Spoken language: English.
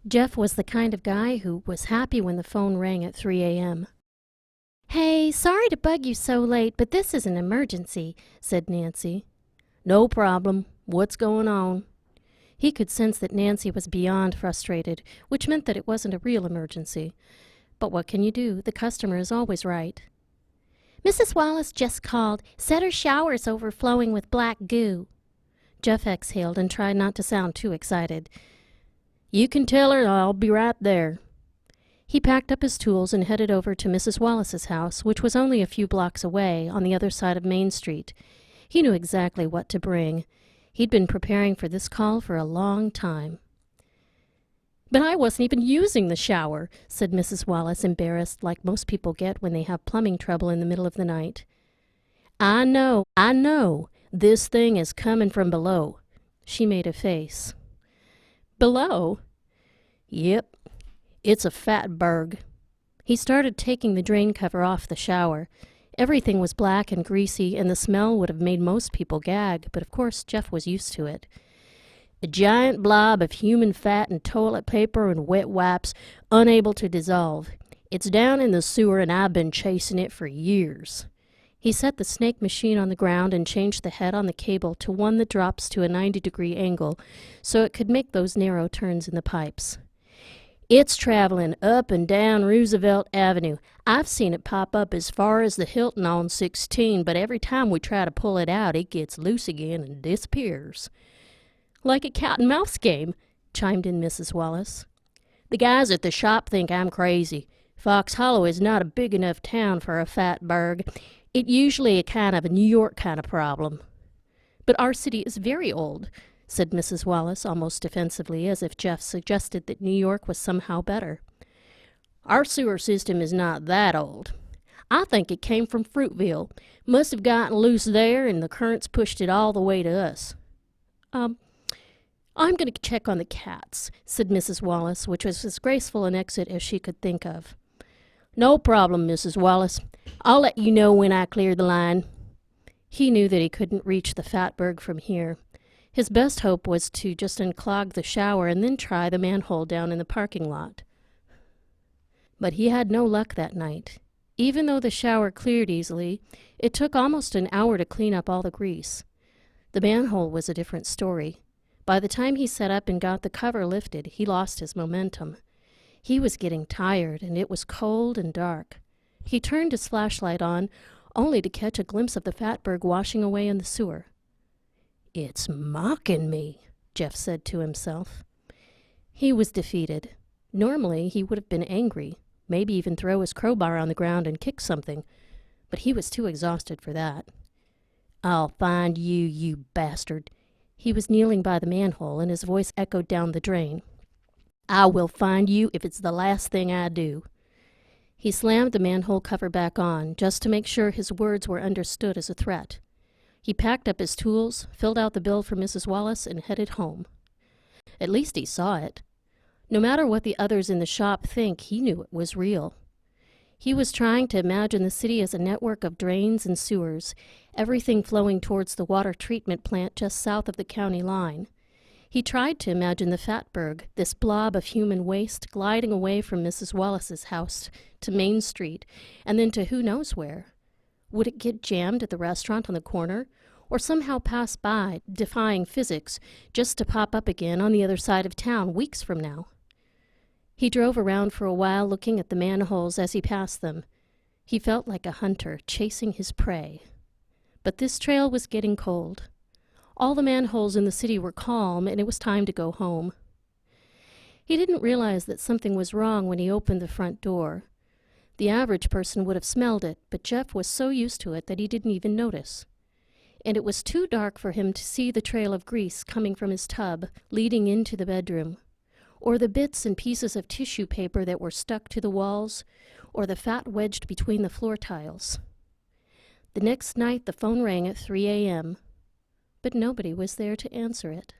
Jeff was the kind of guy who was happy when the phone rang at 3 a.m. "Hey, sorry to bug you so late, but this is an emergency," said Nancy. "No problem. What's going on?" He could sense that Nancy was beyond frustrated, which meant that it wasn't a real emergency. But what can you do? The customer is always right. "Mrs. Wallace just called. Said her shower's overflowing with black goo." Jeff exhaled and tried not to sound too excited. "You can tell her I'll be right there." He packed up his tools and headed over to Mrs. Wallace's house, which was only a few blocks away, on the other side of Main Street. He knew exactly what to bring. He'd been preparing for this call for a long time. "But I wasn't even using the shower," said Mrs. Wallace, embarrassed like most people get when they have plumbing trouble in the middle of the night. I know. This thing is coming from below." She made a face. "Below?" "Yep. It's a fatberg." He started taking the drain cover off the shower. Everything was black and greasy, and the smell would have made most people gag, but of course Jeff was used to it. "A giant blob of human fat and toilet paper and wet wipes, unable to dissolve. It's down in the sewer, and I've been chasing it for years." He set the snake machine on the ground and changed the head on the cable to one that drops to a 90-degree angle, so it could make those narrow turns in the pipes. "It's traveling up and down Roosevelt Avenue. I've seen it pop up as far as the Hilton on 16, but every time we try to pull it out, it gets loose again and disappears." "Like a cat and mouse game," chimed in Mrs. Wallace. "The guys at the shop think I'm crazy. Fox Hollow is not a big enough town for a fatberg. It's usually a New York kind of problem." "But our city is very old," said Mrs. Wallace, almost defensively, as if Jeff suggested that New York was somehow better. "Our sewer system is not that old. I think it came from Fruitville. Must have gotten loose there, and the currents pushed it all the way to us." I'm going to check on the cats," said Mrs. Wallace, which was as graceful an exit as she could think of. "No problem, Mrs. Wallace. I'll let you know when I clear the line." He knew that he couldn't reach the fatberg from here. His best hope was to just unclog the shower and then try the manhole down in the parking lot. But he had no luck that night. Even though the shower cleared easily, it took almost an hour to clean up all the grease. The manhole was a different story. By the time he set up and got the cover lifted, he lost his momentum. He was getting tired, and it was cold and dark. He turned his flashlight on, only to catch a glimpse of the fatberg washing away in the sewer. "It's mocking me," Jeff said to himself. He was defeated. Normally, he would have been angry, maybe even throw his crowbar on the ground and kick something, but he was too exhausted for that. "I'll find you, you bastard." He was kneeling by the manhole, and his voice echoed down the drain. "I will find you if it's the last thing I do." He slammed the manhole cover back on, just to make sure his words were understood as a threat. He packed up his tools, filled out the bill for Mrs. Wallace, and headed home. At least he saw it. No matter what the others in the shop think, he knew it was real. He was trying to imagine the city as a network of drains and sewers, everything flowing towards the water treatment plant just south of the county line. He tried to imagine the fatberg, this blob of human waste, gliding away from Mrs. Wallace's house to Main Street, and then to who knows where. Would it get jammed at the restaurant on the corner, or somehow pass by, defying physics, just to pop up again on the other side of town weeks from now? He drove around for a while, looking at the manholes as he passed them. He felt like a hunter chasing his prey. But this trail was getting cold. All the manholes in the city were calm, and it was time to go home. He didn't realize that something was wrong when he opened the front door. The average person would have smelled it, but Jeff was so used to it that he didn't even notice. And it was too dark for him to see the trail of grease coming from his tub, leading into the bedroom, or the bits and pieces of tissue paper that were stuck to the walls, or the fat wedged between the floor tiles. The next night the phone rang at 3 a.m., but nobody was there to answer it.